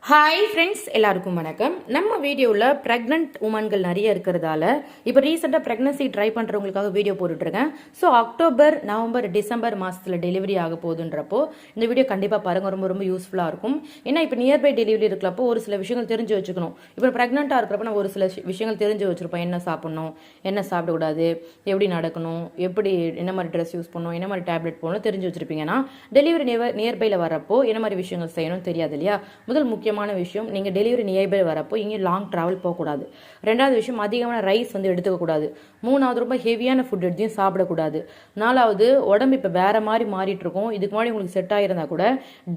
Hi friends, எல்லாருக்கும் வணக்கம். நம்ம வீடியோவில் ப்ரெக்னென்ட் உமன்கள் நிறைய இருக்கிறதால இப்போ ரீசெண்டாக ப்ரெக்னன்சி ட்ரை பண்ணுறவங்களுக்காக வீடியோ போட்டுட்ருக்கேன். ஸோ அக்டோபர், நவம்பர், டிசம்பர் மாதத்தில் டெலிவரி ஆக போகுதுன்றப்போ இந்த வீடியோ கண்டிப்பாக பாருங்கள், ரொம்ப ரொம்ப யூஸ்ஃபுல்லாக இருக்கும். ஏன்னா இப்போ நியர்பை டெலிவரி இருக்கிறப்போ ஒரு சில விஷயங்கள் தெரிஞ்சு வச்சுக்கணும். இப்போ ப்ரெக்னெண்ட்டாக இருக்கிறப்ப நான் ஒரு சில விஷயங்கள் தெரிஞ்சு வச்சுருப்போம். என்ன சாப்பிட்ணும், என்ன சாப்பிடக்கூடாது, எப்படி நடக்கணும், எப்படி என்ன மாதிரி ட்ரெஸ் யூஸ் பண்ணணும், என்ன மாதிரி டேப்லெட் போகணும் தெரிஞ்சு வச்சுருப்பீங்கன்னா டெலிவரி நியர்பையில் வரப்போ என்ன மாதிரி விஷயங்கள் செய்யணும் தெரியாது இல்லையா? முதல் முக்கியமான விஷயம், நீங்க டெலிவரி நியர்பை வரப்போ இங்கே லாங் டிராவல் போகக்கூடாது. ரெண்டாவது விஷயம், அதிகமான ரைஸ் வந்து எடுத்துக்கக்கூடாது. மூணாவது, ரொம்ப ஹெவியான ஃபுட் எடுத்தையும் சாப்பிடக்கூடாது. நாலாவது, உடம்பு இப்போ வேற மாதிரி மாறிட்டு இருக்கும். இதுக்கு முன்னாடி உங்களுக்கு செட் ஆகிருந்தா கூட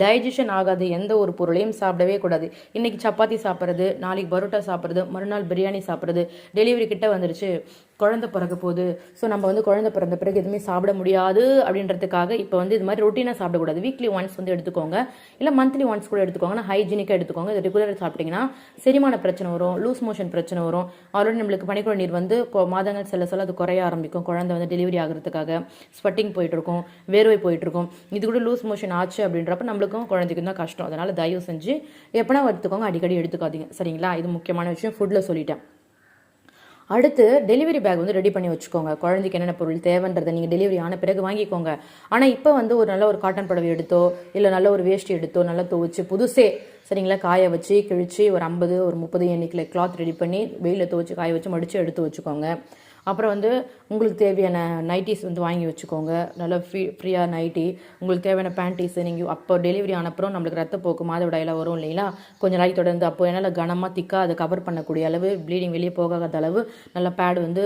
டைஜஷன் ஆகாது எந்த ஒரு பொருளையும் சாப்பிடவே கூடாது. இன்னைக்கு சப்பாத்தி சாப்பிட்றது, நாளைக்கு பரோட்டா சாப்பிட்றது, மறுநாள் பிரியாணி சாப்பிட்றது. டெலிவரி கிட்ட வந்துருச்சு, குழந்தை பிறக்க போகுது, ஸோ நம்ம வந்து குழந்தை பிறந்த பிறகு எதுவுமே சாப்பிட முடியாது அப்படின்றதுக்காக இப்போ வந்து இது மாதிரி ரொட்டீனாக சாப்பிடக்கூடாது. வீக்லி ஒன்ஸ் வந்து எடுத்துக்கோங்க, இல்லை மந்த்லி ஒன்ஸ் கூட எடுத்துக்கோங்க. ஆனால் ஹைஜீனிக்காக எடுத்துக்கோங்க. இது ரெகுலராக சாப்பிட்டீங்கன்னா செரிமான பிரச்சனை வரும், லூஸ் மோஷன் பிரச்சனை வரும். ஆல்ரெடி நம்மளுக்கு பனிக்குள்ள நீர் வந்து மாதங்கள் செல்ல அது குறைய ஆரம்பிக்கும். குழந்தை வந்து டெலிவரி ஆகிறதுக்காக ஸ்வெட்டிங் போயிட்டு இருக்கும், வேர்வை போயிட்டு இருக்கும். இது கூட லூஸ் மோஷன் ஆச்சு அப்படின்றப்ப நம்மளுக்கும் குழந்தைக்கும் தான் கஷ்டம். அதனால தயவு செஞ்சு எப்பனா எடுத்துக்கோங்க, அடிக்கடி எடுத்துக்காதீங்க, சரிங்களா? இது முக்கியமான விஷயம், ஃபுட்டில் சொல்லிட்டேன். அடுத்து, டெலிவரி பேக் வந்து ரெடி பண்ணி வச்சுக்கோங்க. குழந்தைக்கு என்னென்ன பொருள் தேவைன்றதை நீங்கள் டெலிவரி ஆன பிறகு வாங்கிக்கோங்க. ஆனால் இப்போ வந்து ஒரு நல்ல ஒரு காட்டன் புடவை எடுத்தோ, இல்லை நல்ல ஒரு வேஷ்டி எடுத்தோ, நல்லா துவைச்சு புதுசே, சரிங்களா, காய வச்சு கிழிச்சு ஒரு 50 ஒரு 30 எண்ணிக்கையில் கிளாத் ரெடி பண்ணி வெயிலில் துவைச்சு காய வச்சு மடித்து எடுத்து வச்சுக்கோங்க. அப்புறம் வந்து உங்களுக்கு தேவையான நைட்டிஸ் வந்து வாங்கி வச்சுக்கோங்க. நல்லா ஃப்ரீயாக நைட்டி, உங்களுக்கு தேவையான பேண்டீஸு. நீங்கள் அப்போ டெலிவரி ஆனப்புறம் நம்மளுக்கு ரத்தப்போக்கு மாதவிடாயெல்லாம் வரும் இல்லைங்களா? கொஞ்சம் நாளைக்கு தொடர்ந்து அப்போ என்னால் கனமாக திக்காக அதை கவர் பண்ணக்கூடிய அளவு, ப்ளீடிங் வெளியே போகாத அளவு நல்ல பேட் வந்து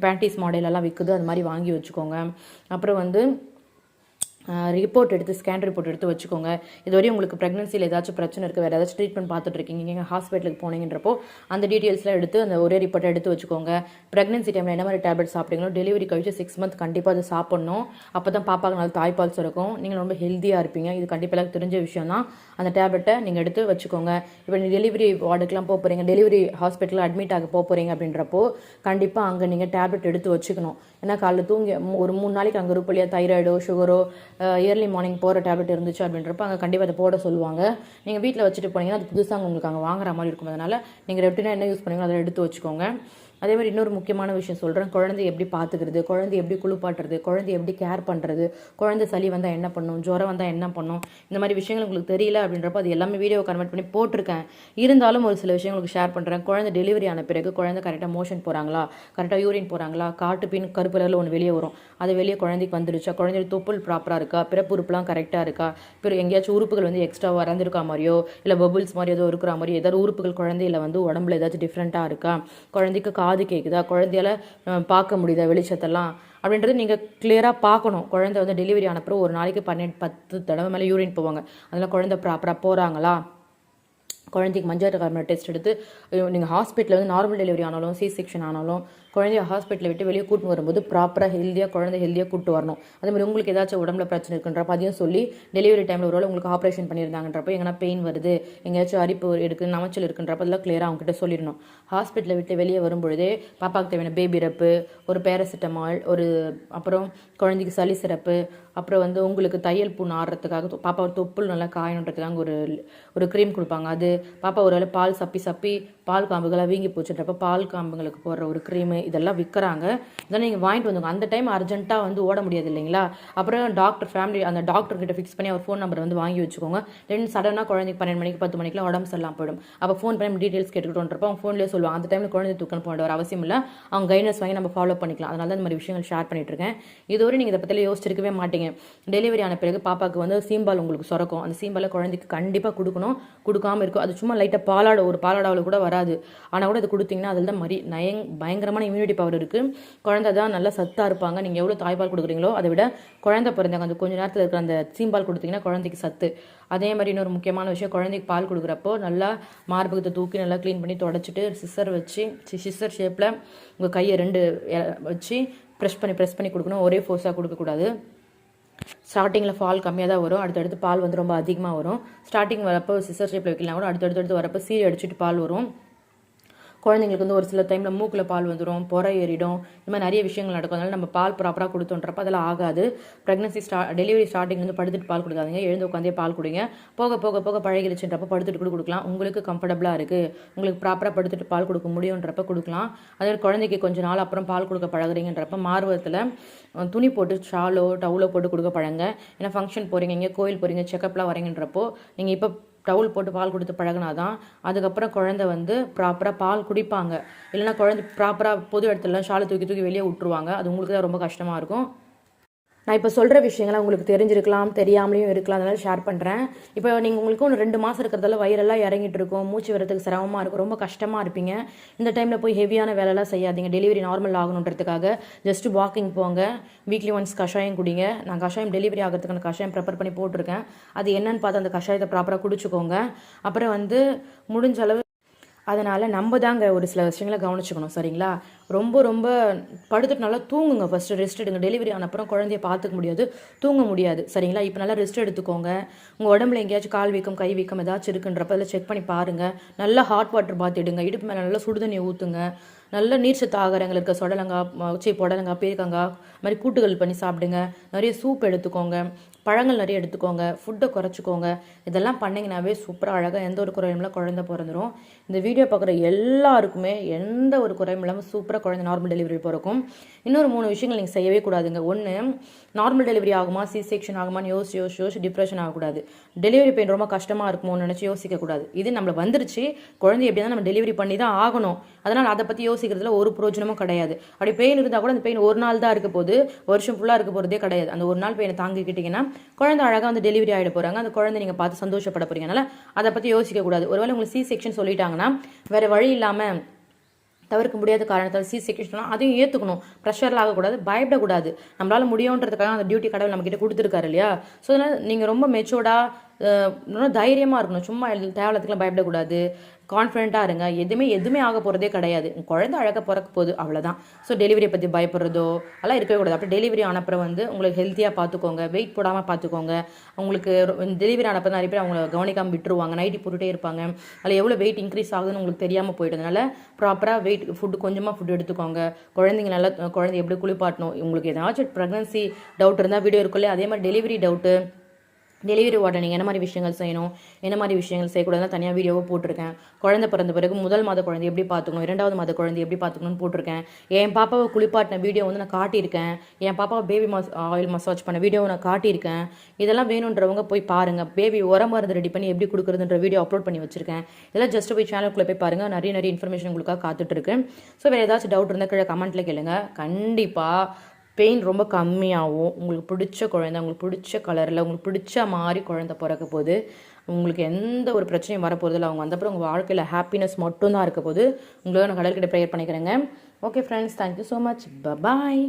பேண்டீஸ் மாடலெல்லாம் விற்குது, அது மாதிரி வாங்கி வச்சுக்கோங்க. அப்புறம் வந்து ரிப்போர்ட் எடுத்து, ஸ்கேன் ரிப்போர்ட் எடுத்து வச்சுக்கோங்க. இதுவரையும் உங்களுக்கு ப்ரெக்னன்சியில் ஏதாச்சும் பிரச்சனை இருக்குது, வேறு ஏதாச்சும் ட்ரீட்மெண்ட் பார்த்துட்டு இருக்கீங்க, நீங்கள் ஹாஸ்பிட்டலுக்கு போனீங்கன்றப்போ அந்த டீட்டெயில்ஸ்லாம் எடுத்து அந்த ஒரே ரிப்போர்ட்டை எடுத்து வச்சுக்கோங்க. ப்ரெக்னன்சி டைமில் என்ன மாதிரி டேப்லெட் சாப்பிட்டீங்களோ டெலிவரி கழிச்சு 6 மந்த் கண்டிப்பாக அது சாப்பிட்ணும். அப்போ தான் பாப்பாவுக்கு நல்ல தாய்ப்பால் சுரக்கும், நீங்கள் ரொம்ப ஹெல்த்தியாக இருப்பீங்க. இது கண்டிப்பாக எனக்கு தெரிஞ்ச விஷயம் தான். அந்த டேப்லெட்டை நீங்கள் எடுத்து வச்சுக்கோங்க. இப்போ நீங்கள் டெலிவரி வார்டுக்கெலாம் போக போகிறீங்க, டெலிவரி ஹாஸ்பிட்டலில் அட்மிட் ஆக போகிறீங்க அப்படின்றப்போ கண்டிப்பாக அங்கே நீங்கள் டேப்லெட் எடுத்து வச்சுக்கணும். ஏன்னா காலைல தூங்கி ஒரு 3 நாளைக்கு அங்கே இருக்கும் இல்லையா, தைராய்டோ சுகரோ இயர்லி மார்னிங் போகிற டேப்லெட் இருந்துச்சு அப்படின்றப்ப அங்கே கண்டிப்பாக அதை போட சொல்லுவாங்க. நீங்கள் வீட்டில் வச்சுட்டு போனீங்கன்னா அது புதுசாக உங்களுக்கு அங்கே வாங்குற மாதிரி இருக்கும். அதனால் நீங்கள் ரொட்டீனாக என்ன யூஸ் பண்ணீங்களோ அதை எடுத்து வச்சுக்கோங்க. அதே மாதிரி இன்னொரு முக்கியமான விஷயம் சொல்கிறேன், குழந்தை எப்படி பார்த்துக்கிறது, குழந்தை எப்படி குளிப்பாட்டுறது, குழந்தை எப்படி கேர் பண்ணுறது, குழந்தை சளி வந்தால் என்ன பண்ணும், ஜுரம் வந்தால் என்ன பண்ணும், இந்த மாதிரி விஷயங்கள் உங்களுக்கு தெரியல அப்படின்றப்ப அது எல்லாமே வீடியோ கன்வெர்ட் பண்ணி போட்டிருக்கேன். இருந்தாலும் ஒரு சில விஷயங்களுக்கு ஷேர் பண்ணுறேன். குழந்தை டெலிவரி ஆன பிறகு குழந்தை கரெக்டாக மோஷன் போகிறாங்களா, கரெக்டாக யூரின் போகிறாங்களா, காட்டு பின் கருப்பு கலரில் ஒன்று வெளியே வரும், அது வெளியே குழந்தைக்கு வந்துருச்சா, குழந்தைய தொப்புள் ப்ராப்பராக இருக்கா, பிறப்பு உறுப்புலாம் கரெக்டாக இருக்கா, எங்கேயாச்சும் உறுப்புகள் வந்து எக்ஸ்ட்ரா வறந்திருக்கா மாதிரியோ, இல்லை பபுள்ஸ் மாதிரி ஏதோ இருக்கிற மாதிரி ஏதாவது உறுப்புகள் குழந்தையில வந்து உடம்புல ஏதாச்சும் டிஃப்ரெண்ட்டாக இருக்கா, குழந்தைக்கு காது கேட்குதா, குழந்தையால் பார்க்க முடியுதா வெளிச்சத்தெல்லாம் அப்படின்றது நீங்கள் கிளியராக பார்க்கணும். குழந்தை வந்து டெலிவரி ஆனப்பறம் ஒரு நாளைக்கு 10 தடவை மேலே யூரின் போவாங்க. அதெல்லாம் குழந்தை ப்ராப்பராக போகிறாங்களா, குழந்தைக்கு மஞ்சள் கார்பன் டெஸ்ட் எடுத்து, நீங்கள் ஹாஸ்பிட்டலில் வந்து நார்மல் டெலிவரி ஆனாலும் சி செக்ஷன் ஆனாலும் குழந்தைய ஹாஸ்பிட்டலை விட்டு வெளியே கூட்டு வரும்போது ப்ராப்பராக குழந்தை ஹெல்த்தியாக கூட்டு வரணும். அதே மாதிரி உங்களுக்கு ஏதாச்சும் உடம்புல பிரச்சனை இருக்குன்றப்ப அதையும் சொல்லி, டெலிவரி டைமில் ஒரு உங்களுக்கு ஆப்ரேஷன் பண்ணியிருந்தாங்கன்றப்போ எங்கன்னா பெயின் வருது, எங்கேயாச்சும் அரிப்பு இருக்குது, நமைச்சல் இருக்குன்றப்ப அதெல்லாம் கிளியராக அவங்ககிட்ட சொல்லிடணும். ஹாஸ்பிட்டலை விட்டு வெளியே வரும்பொழுதே பாப்பாவுக்கு தேவையான பேபி ரப்பு, ஒரு பேராசிட்டமால், அப்புறம் குழந்தைக்கு சளி சிறப்பு, அப்புறம் வந்து உங்களுக்கு தையல் புண் ஆடுறதுக்காக பாப்பா தொப்புள் நல்லா காயணுன்றதுக்காக ஒரு க்ரீம் கொடுப்பாங்க. அது பாப்பா ஒரு வேளை பால் சப்பி பால் காம்புகளாக வீங்கி போச்சுன்றப்ப பால் காம்புங்களுக்கு போடுற ஒரு க்ரீமு, இதெல்லாம் விற்கிறாங்க. இதெல்லாம் நீங்கள் வாங்கிட்டு வந்துங்க. அந்த டைம் அர்ஜென்ட்டாக வந்து ஓட முடியாது இல்லைங்களா? அப்புறம் அந்த டாக்டர்கிட்ட ஃபிக்ஸ் பண்ணி அவர் ஃபோன் நம்பர் வந்து வாங்கி வச்சுக்கோங்க. தென் சடனாக குழந்தைக்கு 12 மணிக்கு 10 மணிக்கெலாம் உடம்பு சரியில்லாமல் போயிடும். அப்போ ஃபோன் பண்ணி டீட்டெயில்ஸ் கேட்டுக்கிட்டோன்றப்போ அவங்க ஃபோன்லேயே சொல்லுவாங்க. அந்த டைமில் குழந்தை தூக்கணும் போட ஒரு அவசியம் இல்லை, அவங்க கைடன்ஸ் வாங்கி நம்ம ஃபாலோ பண்ணிக்கலாம். அதனால தான் இந்த மாதிரி விஷயங்கள் ஷேர் பண்ணிட்டு இருக்கேன். இதுவரை நீங்கள் இதை பற்றில யோசிச்சிருக்கவே மாட்டீங்க. டெலிவரி ஆன பிறகு பாப்பாவுக்கு வந்து சீம்பால் உங்களுக்கு சுரக்கும். அந்த சீம்பாலை குழந்தைக்கு கண்டிப்பாக கொடுக்கணும். கொடுக்காமல் இருக்கும். அது சும்மா லைட்டாக ஒரு பாலாடாவில் கூட வராது. ஆனால் கூட அது கொடுத்தீங்கன்னா அதில் தான் பயங்கரமான இம்யூனிட்டி பவர் இருக்குது. குழந்தை தான் நல்லா சத்தாக இருப்பாங்க. நீங்கள் எவ்வளோ தாய்ப்பால் கொடுக்குறீங்களோ அதை விட குழந்தை பிறந்தாங்க அந்த கொஞ்சம் நேரத்தில் இருக்கிற அந்த சீம்பால் கொடுத்தீங்கன்னா குழந்தைக்கு சத்து. அதே மாதிரி இன்னொரு முக்கியமான விஷயம், குழந்தைக்கு பால் கொடுக்குறப்போ நல்லா மார்பகத்தை தூக்கி நல்லா க்ளீன் பண்ணி தொடச்சிட்டு சிஸ்ஸர் ஷேப்பில் உங்கள் கையை 2 வச்சு ப்ரெஸ் பண்ணி கொடுக்கணும். ஒரே ஃபோர்ஸாக கொடுக்கக்கூடாது. ஸ்டார்டிங்கில் பால் கம்மியாக தான் வரும், அடுத்தடுத்து பால் வந்து ரொம்ப அதிகமாக வரும். ஸ்டார்டிங் வரப்போ சிஸ்ஸர் ஷேப்பில் வைக்கலாம் கூட அடுத்தடுத்து வரப்போ சீரி அடிச்சுட்டு பால் வரும். குழந்தைங்களுக்கு வந்து ஒரு சில டைமில் மூக்கில் பால் வந்துடும், பொறை ஏறிடும், இந்த மாதிரி நிறைய விஷயங்கள் நடக்கும். அதனால நம்ம பால் ப்ராப்பராக கொடுத்தோன்றப்ப அதெல்லாம் ஆகாது. ப்ரெக்னன்சி டெலிவரி ஸ்டார்டிங் வந்து படுத்துட்டு பால் கொடுக்காதீங்க, எழுந்து உட்காந்தே பால் குடிங்க. போக போக போக பழகிடுச்சுன்றப்ப படுத்துட்டு கூட கொடுக்கலாம். உங்களுக்கு கம்ஃபர்டபுளாக இருக்குது, உங்களுக்கு ப்ராப்பராக படுத்துட்டு பால் கொடுக்க முடியுன்றப்ப கொடுக்கலாம். அதே குழந்தைக்கு கொஞ்சம் நாள் அப்புறம் பால் கொடுக்க பழகுறீங்கன்றப்ப மார்பகத்தில் துணி போட்டு ஷாலோ டவுலோ போட்டு கொடுக்க பழங்க. ஏன்னா ஃபங்க்ஷன் போகிறீங்க, இங்கே கோயில் போகிறீங்க, செக்கப்லாம் வரீங்கன்றப்போ நீங்கள் இப்போ டவுல் போட்டு பால் கொடுத்து பழகினாதான் அதுக்கப்புறம் குழந்தை வந்து ப்ராப்பராக பால் குடிப்பாங்க. இல்லைனா குழந்தை ப்ராப்பராக பொது இடத்துலலாம் ஷாலை தூக்கி தூக்கி வெளியே விட்டுருவாங்க. அது உங்களுக்கு தான் ரொம்ப கஷ்டமாக இருக்கும். நான் இப்போ சொல்கிற விஷயங்கள்லாம் உங்களுக்கு தெரிஞ்சிருக்கலாம், தெரியாமலையும் இருக்கலாம், அதனால் ஷேர் பண்ணுறேன். இப்போ நீங்கள் உங்களுக்கு ஒன்று 2 மாதம் இருக்கிறதால வயிறெல்லாம் இறங்கிட்டு இருக்கும், மூச்சு வரதுக்கு சிரமமாக இருக்கும், ரொம்ப கஷ்டமாக இருப்பீங்க. இந்த டைமில் போய் ஹெவியான வேலைலாம் செய்யாதீங்க. டெலிவரி நார்மல் ஆகணுன்றதுக்காக ஜஸ்ட் வாக்கிங் போங்க, வீக்லி ஒன்ஸ் கஷாயம் குடிங்க. நான் கஷாயம் டெலிவரி ஆகிறதுக்கான கஷாயம் ப்ரிப்பேர் பண்ணி போட்டிருக்கேன். அது என்னன்னு பார்த்து அந்த கஷாயத்தை ப்ராப்பராக குடிச்சுக்கோங்க. அப்புறம் வந்து முடிஞ்ச அளவு அதனால் நம்ம தாங்க ஒரு சில விஷயங்களை கவனிச்சுக்கணும், சரிங்களா? ரொம்ப ரொம்ப படுத்துட்டு நல்லா தூங்குங்க. ஃபஸ்ட்டு ரெஸ்ட் எடுங்க. டெலிவரி ஆன அப்புறம் குழந்தைய பார்த்துக்க முடியாது, தூங்க முடியாது, சரிங்களா? இப்போ நல்லா ரெஸ்ட் எடுத்துக்கோங்க. உங்கள் உடம்புல எங்கேயாச்சும் கால் வீக்கம் கை வீக்கம் ஏதாச்சும் இருக்குன்றப்ப அதில் செக் பண்ணி பாருங்கள். நல்லா ஹாட் வாட்டர் பாத் எடுங்க. இடுப்பு மேலே நல்லா சுடுதண்ணி ஊற்றுங்க. நல்ல நீர்ச்சத்து ஆகாரங்கள் இருக்க புடலங்காய், பீர்க்கங்காய் மாதிரி கூட்டுகள் பண்ணி சாப்பிடுங்க. நிறைய சூப் எடுத்துக்கோங்க, பழங்கள் நிறைய எடுத்துக்கோங்க, ஃபுட்டை குறைச்சிக்கோங்க. இதெல்லாம் பண்ணிங்கனாவே சூப்பராக அழகாக எந்த ஒரு குறையும் இல்லாமல் குழந்தை பிறந்துடும். இந்த வீடியோ பார்க்குற எல்லாருக்குமே எந்த ஒரு குறையும் இல்லாமல் சூப்பராக குழந்தை நார்மல் டெலிவரி பிறக்கும். இன்னொரு 3 விஷயங்கள் நீங்கள் செய்யவே கூடாதுங்க. ஒன்று, நார்மல் டெலிவரி ஆகுமா சி செக்ஷன் ஆகுமான்னு யோசிச்சு டிப்ரெஷன் ஆகக்கூடாது. டெலிவரி பெயின் ரொம்ப கஷ்டமாக இருக்குமோன்னு நினச்சி யோசிக்கக்கூடாது. இது நம்மளை வந்துருச்சு, குழந்தை எப்படியா நம்ம டெலிவரி பண்ணி தான் ஆகணும். அதனால் அதை பற்றி யோசிக்கிறதுல ஒரு பிரயோஜனமும் கிடையாது. அப்படி பெயின் இருந்தால் கூட அந்த பெயின் ஒரு நாள் தான் இருக்க போகுது, வருஷம் ஃபுல்லாக இருக்க போகிறதே கிடையாது. அந்த ஒரு நாள் பெயினை தாங்கிக்கிட்டிங்கன்னா குழந்தை அழகாக வந்து டெலிவரி ஆகிட போகிறாங்க. அந்த குழந்தை நீங்கள் பார்த்து சந்தோஷப்பட போகிறீங்க. அதனால் அதை பற்றி யோசிக்கக்கூடாது. ஒருவேளை உங்களுக்கு சி செக்ஷன் சொல்லிட்டாங்கன்னா வேறு வழி இல்லாமல் தவிர்க்க முடியாத காரணத்தால் சி செக்ஷன் அதையும் ஏற்றுக்கணும். ப்ரெஷரில் ஆகக்கூடாது, பயப்படக்கூடாது. நம்மளால் முடியுன்றதுக்காக அந்த டியூட்டி கடவுள் நம்மக்கிட்ட கொடுத்துருக்காரு இல்லையா? ஸோ அதனால் நீங்கள் ரொம்ப மெச்சூர்டாக தைரியமாக இருக்கணும். சும்மா தேவையில்லத்துக்குலாம் பயப்படக்கூடாது. கான்ஃபிடென்ட்டாக இருங்க. எதுவுமே ஆக போகிறதே கிடையாது. குழந்தை அழகாக பிறக்க போகுது, அவ்வளோதான். ஸோ டெலிவரியை பற்றி பயப்படுறதோ அதெல்லாம் இருக்கவே கூடாது. அப்போ டெலிவரி ஆனப்புறம் வந்து உங்களுக்கு ஹெல்த்தியாக பார்த்துக்கோங்க, வெயிட் போடாமல் பார்த்துக்கோங்க. உங்களுக்கு டெலிவரி ஆனப்போ நிறைய பேர் அவங்கள கவனிக்காமல் விட்டுருவாங்க, நைட்டி போட்டுகிட்டே இருப்பாங்க. அதில் எவ்வளோ வெயிட் இன்க்ரீஸ் ஆகுதுன்னு உங்களுக்கு தெரியாமல் போயிட்டதுனால ப்ராப்பராக கொஞ்சமாக ஃபுட் எடுத்துக்கோங்க. குழந்தைங்க நல்லா குழந்தை எப்படி குளிப்பாட்டணும், உங்களுக்கு ஏதாச்சும் ப்ரெக்னன்சி டவுட் இருந்தால் வீடியோ இருக்குல்லையே, அதே மாதிரி டெலிவரி டவுட்டு, டெலிவரி வார்டில் நீங்கள் என்ன மாதிரி விஷயங்கள் செய்யணும், என்ன மாதிரி விஷயங்கள் செய்யக்கூடாதுன்னு தனியாக வீடியோவை போட்டிருக்கேன். குழந்தை பிறந்த பிறகு முதல் மாத குழந்தை எப்படி பார்த்துக்கணும், 2வது மாத குழந்தை எப்படி பார்த்துக்கணும்னு போட்டிருக்கேன். என் பாப்பாவை குளிப்பாட்டின வீடியோ வந்து நான் காட்டியிருக்கேன். என் பாப்பாவை பேபி ஆயில் மசாஜ் பண்ண வீடியோவை நான் காட்டியிருக்கேன். இதெல்லாம் வேணுன்றவங்க போய் பாருங்கள். பேபி உரம் மருந்து ரெடி பண்ணி எப்படி கொடுக்குறதுன்ற வீடியோ அப்லோட் பண்ணி வச்சிருக்கேன். இதெல்லாம் ஜஸ்ட் போய் சேனலுக்குள்ளே போய் பாருங்கள். நிறைய இன்ஃபர்மேஷன் உங்களுக்காக காத்துட்ருக்கு. ஸோ வேறு ஏதாச்சும் டவுட் இருந்தால் கீழே கமெண்ட்டில் கேளுங்க. கண்டிப்பாக பெயின் ரொம்ப கம்மியாகும். உங்களுக்கு பிடிச்ச குழந்தை, உங்களுக்கு பிடிச்ச கலரில், உங்களுக்கு பிடிச்ச மாதிரி குழந்தை பிறக்க போது. உங்களுக்கு எந்த ஒரு பிரச்சனையும் வரப்போகிறதில்ல. அவங்க வந்தப்பறம் உங்கள் வாழ்க்கையில் ஹாப்பினஸ் மட்டும்தான் இருக்க போது. உங்களுக்கு நான் கடவுள்கிட்ட ப்ரேயர் பண்ணிக்கிறேங்க. Okay friends, thank you so much. பாய்.